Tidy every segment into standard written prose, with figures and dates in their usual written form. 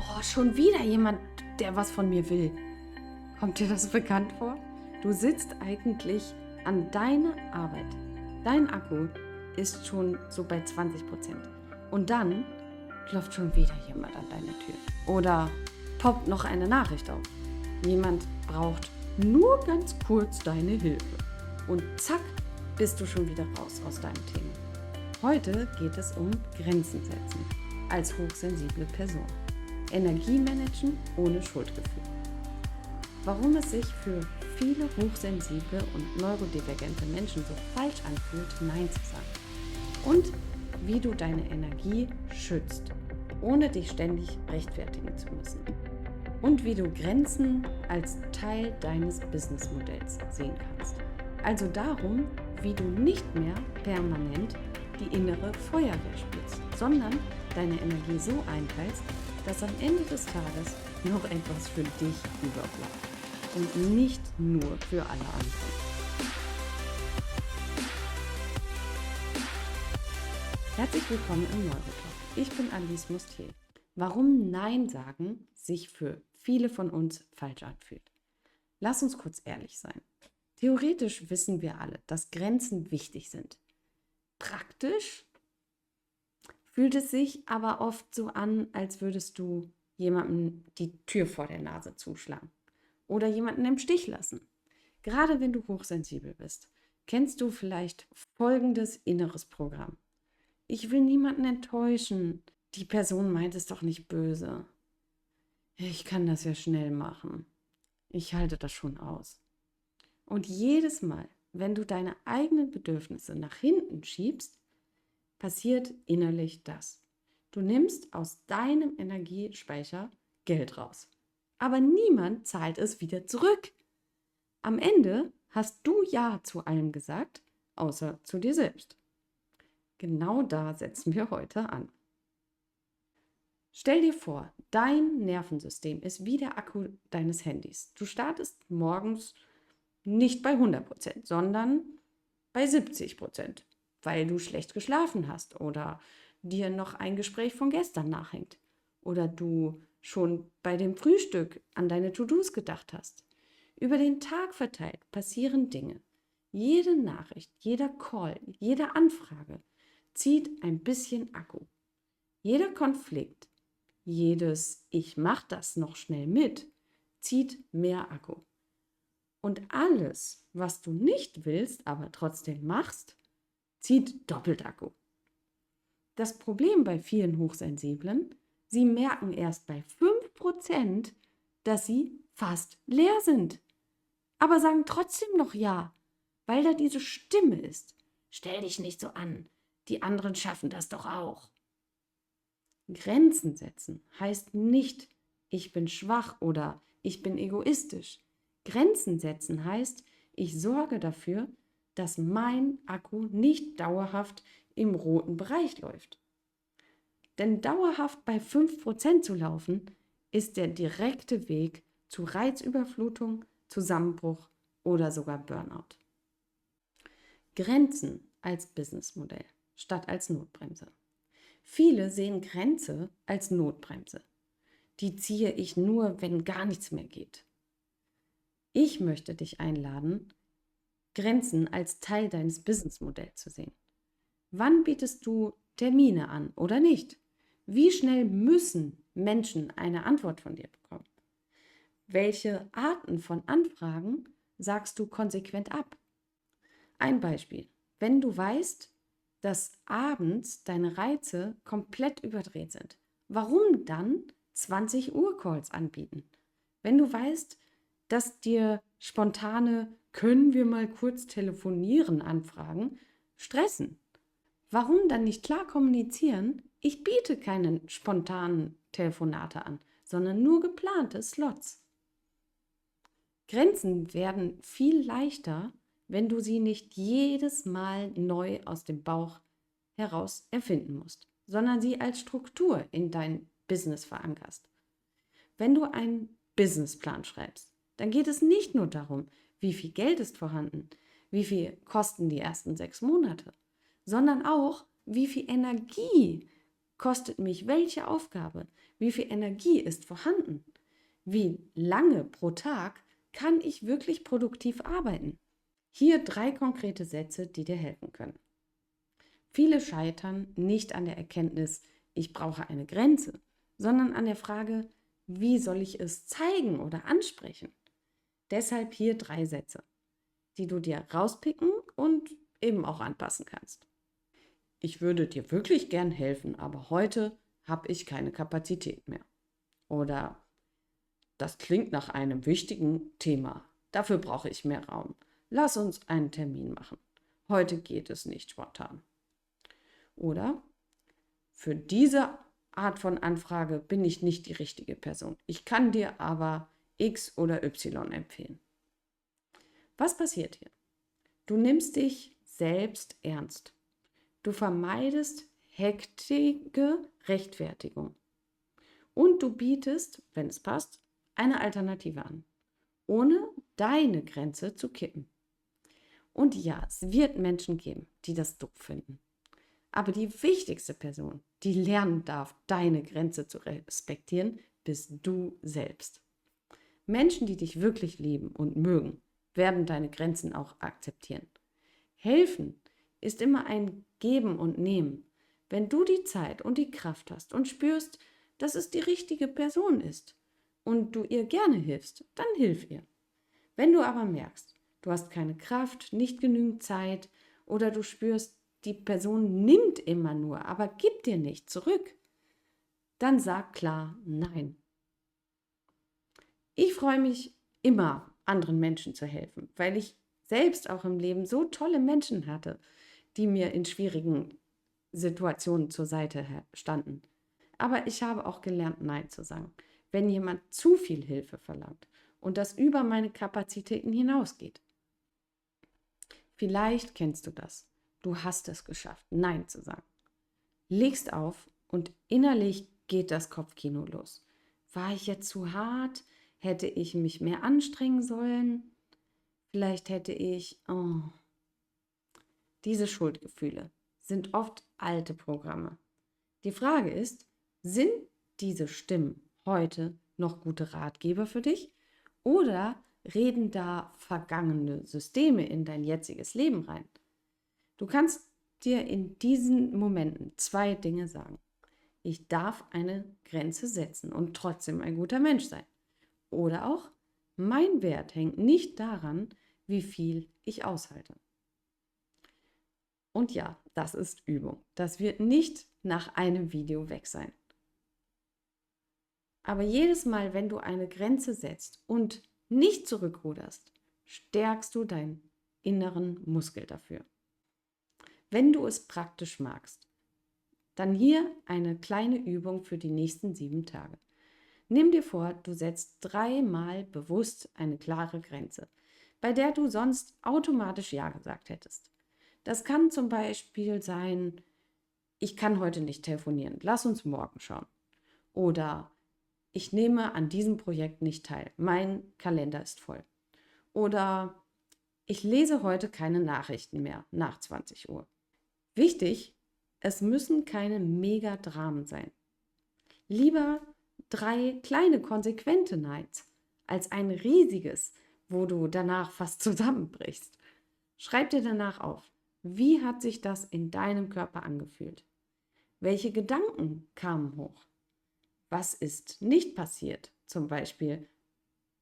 Oh, schon wieder jemand, der was von mir will. Kommt dir das bekannt vor? Du sitzt eigentlich an deiner Arbeit. Dein Akku ist schon so bei 20%. Und dann klopft schon wieder jemand an deine Tür. Oder poppt noch eine Nachricht auf. Jemand braucht nur ganz kurz deine Hilfe. Und zack, bist du schon wieder raus aus deinem Thema. Heute geht es um Grenzen setzen als hochsensible Person. Energie managen ohne Schuldgefühl. Warum es sich für viele hochsensible und neurodivergente Menschen so falsch anfühlt, Nein zu sagen. Und wie du deine Energie schützt, ohne dich ständig rechtfertigen zu müssen. Und wie du Grenzen als Teil deines Businessmodells sehen kannst. Also darum, wie du nicht mehr permanent die innere Feuerwehr spielst, sondern deine Energie so einteilst, dass am Ende des Tages noch etwas für dich überbleibt und nicht nur für alle anderen. Herzlich willkommen im Neurotalk. Ich bin Alice Mustier. Warum Nein sagen sich für viele von uns falsch anfühlt. Lass uns kurz ehrlich sein. Theoretisch wissen wir alle, dass Grenzen wichtig sind. Praktisch fühlt es sich aber oft so an, als würdest du jemandem die Tür vor der Nase zuschlagen oder jemanden im Stich lassen. Gerade wenn du hochsensibel bist, kennst du vielleicht folgendes inneres Programm. Ich will niemanden enttäuschen. Die Person meint es doch nicht böse. Ich kann das ja schnell machen. Ich halte das schon aus. Und jedes Mal, wenn du deine eigenen Bedürfnisse nach hinten schiebst, passiert innerlich das. Du nimmst aus deinem Energiespeicher Geld raus. Aber niemand zahlt es wieder zurück. Am Ende hast du Ja zu allem gesagt, außer zu dir selbst. Genau da setzen wir heute an. Stell dir vor, dein Nervensystem ist wie der Akku deines Handys. Du startest morgens nicht bei 100%, sondern bei 70%, weil du schlecht geschlafen hast oder dir noch ein Gespräch von gestern nachhängt oder du schon bei dem Frühstück an deine To-Dos gedacht hast. Über den Tag verteilt passieren Dinge. Jede Nachricht, jeder Call, jede Anfrage zieht ein bisschen Akku. Jeder Konflikt, jedes Ich mach das noch schnell mit, zieht mehr Akku. Und alles, was du nicht willst, aber trotzdem machst, zieht doppelt Akku. Das Problem bei vielen Hochsensiblen, sie merken erst bei 5%, dass sie fast leer sind. Aber sagen trotzdem noch Ja, weil da diese Stimme ist. Stell dich nicht so an, die anderen schaffen das doch auch. Grenzen setzen heißt nicht, ich bin schwach oder ich bin egoistisch. Grenzen setzen heißt, ich sorge dafür, dass mein Akku nicht dauerhaft im roten Bereich läuft. Denn dauerhaft bei 5% zu laufen, ist der direkte Weg zu Reizüberflutung, Zusammenbruch oder sogar Burnout. Grenzen als Businessmodell statt als Notbremse. Viele sehen Grenze als Notbremse. Die ziehe ich nur, wenn gar nichts mehr geht. Ich möchte dich einladen, Grenzen als Teil deines Businessmodells zu sehen. Wann bietest du Termine an oder nicht? Wie schnell müssen Menschen eine Antwort von dir bekommen? Welche Arten von Anfragen sagst du konsequent ab? Ein Beispiel. Wenn du weißt, dass abends deine Reize komplett überdreht sind, warum dann 20 Uhr Calls anbieten? Wenn du weißt, dass dir spontane "Können wir mal kurz telefonieren" Anfragen stressen. Warum dann nicht klar kommunizieren, ich biete keine spontanen Telefonate an, sondern nur geplante Slots. Grenzen werden viel leichter, wenn du sie nicht jedes Mal neu aus dem Bauch heraus erfinden musst, sondern sie als Struktur in dein Business verankerst. Wenn du einen Businessplan schreibst, dann geht es nicht nur darum, wie viel Geld ist vorhanden, wie viel kosten die ersten 6 Monate, sondern auch, wie viel Energie kostet mich welche Aufgabe? Wie viel Energie ist vorhanden? Wie lange pro Tag kann ich wirklich produktiv arbeiten? Hier 3 konkrete Sätze, die dir helfen können. Viele scheitern nicht an der Erkenntnis, ich brauche eine Grenze, sondern an der Frage, wie soll ich es zeigen oder ansprechen? Deshalb hier 3 Sätze, die du dir rauspicken und eben auch anpassen kannst. Ich würde dir wirklich gern helfen, aber heute habe ich keine Kapazität mehr. Oder das klingt nach einem wichtigen Thema. Dafür brauche ich mehr Raum. Lass uns einen Termin machen. Heute geht es nicht spontan. Oder für diese Art von Anfrage bin ich nicht die richtige Person. Ich kann dir aber X oder Y empfehlen. Was passiert hier? Du nimmst dich selbst ernst. Du vermeidest hektische Rechtfertigung. Und du bietest, wenn es passt, eine Alternative an, ohne deine Grenze zu kippen. Und ja, es wird Menschen geben, die das doof finden. Aber die wichtigste Person, die lernen darf, deine Grenze zu respektieren, bist du selbst. Menschen, die dich wirklich lieben und mögen, werden deine Grenzen auch akzeptieren. Helfen ist immer ein Geben und Nehmen. Wenn du die Zeit und die Kraft hast und spürst, dass es die richtige Person ist und du ihr gerne hilfst, dann hilf ihr. Wenn du aber merkst, du hast keine Kraft, nicht genügend Zeit oder du spürst, die Person nimmt immer nur, aber gibt dir nicht zurück, dann sag klar Nein. Ich freue mich immer, anderen Menschen zu helfen, weil ich selbst auch im Leben so tolle Menschen hatte, die mir in schwierigen Situationen zur Seite standen. Aber ich habe auch gelernt, Nein zu sagen, wenn jemand zu viel Hilfe verlangt und das über meine Kapazitäten hinausgeht. Vielleicht kennst du das. Du hast es geschafft, Nein zu sagen. Legst auf und innerlich geht das Kopfkino los. War ich jetzt zu hart? Hätte ich mich mehr anstrengen sollen? Vielleicht hätte ich... Diese Schuldgefühle sind oft alte Programme. Die Frage ist, sind diese Stimmen heute noch gute Ratgeber für dich oder reden da vergangene Systeme in dein jetziges Leben rein? Du kannst dir in diesen Momenten 2 Dinge sagen. Ich darf eine Grenze setzen und trotzdem ein guter Mensch sein. Oder auch, mein Wert hängt nicht daran, wie viel ich aushalte. Und ja, das ist Übung. Das wird nicht nach einem Video weg sein. Aber jedes Mal, wenn du eine Grenze setzt und nicht zurückruderst, stärkst du deinen inneren Muskel dafür. Wenn du es praktisch magst, dann hier eine kleine Übung für die nächsten 7 Tage. Nimm dir vor, du setzt 3 Mal bewusst eine klare Grenze, bei der du sonst automatisch Ja gesagt hättest. Das kann zum Beispiel sein, ich kann heute nicht telefonieren, lass uns morgen schauen. Oder ich nehme an diesem Projekt nicht teil, mein Kalender ist voll. Oder ich lese heute keine Nachrichten mehr nach 20 Uhr. Wichtig, es müssen keine Megadramen sein. Lieber 3 kleine konsequente Neins als ein riesiges, wo du danach fast zusammenbrichst. Schreib dir danach auf, wie hat sich das in deinem Körper angefühlt? Welche Gedanken kamen hoch? Was ist nicht passiert? Zum Beispiel,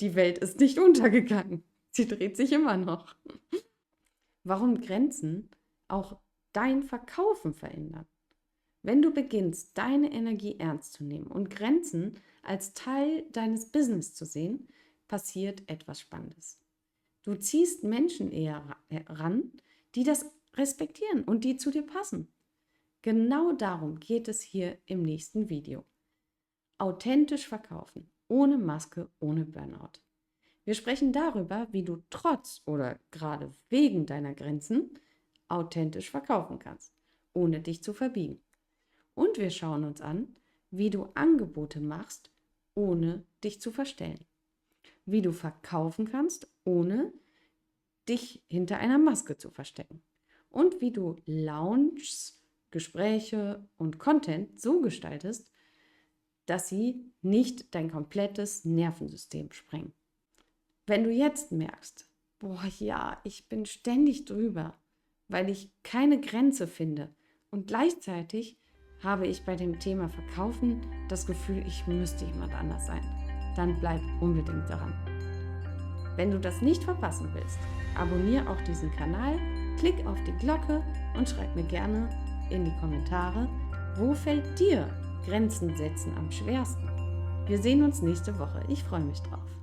die Welt ist nicht untergegangen. Sie dreht sich immer noch. Warum Grenzen auch dein Verkaufen verändern? Wenn du beginnst, deine Energie ernst zu nehmen und Grenzen als Teil deines Business zu sehen, passiert etwas Spannendes. Du ziehst Menschen eher ran, die das respektieren und die zu dir passen. Genau darum geht es hier im nächsten Video. Authentisch verkaufen, ohne Maske, ohne Burnout. Wir sprechen darüber, wie du trotz oder gerade wegen deiner Grenzen authentisch verkaufen kannst, ohne dich zu verbiegen. Und wir schauen uns an, wie du Angebote machst, ohne dich zu verstellen. Wie du verkaufen kannst, ohne dich hinter einer Maske zu verstecken. Und wie du Launches Gespräche und Content so gestaltest, dass sie nicht dein komplettes Nervensystem sprengen. Wenn du jetzt merkst, boah, ja, ich bin ständig drüber, weil ich keine Grenze finde und gleichzeitig habe ich bei dem Thema Verkaufen das Gefühl, ich müsste jemand anders sein, dann bleib unbedingt dran. Wenn du das nicht verpassen willst, abonniere auch diesen Kanal, klick auf die Glocke und schreib mir gerne in die Kommentare, wo fällt dir Grenzen setzen am schwersten. Wir sehen uns nächste Woche. Ich freue mich drauf.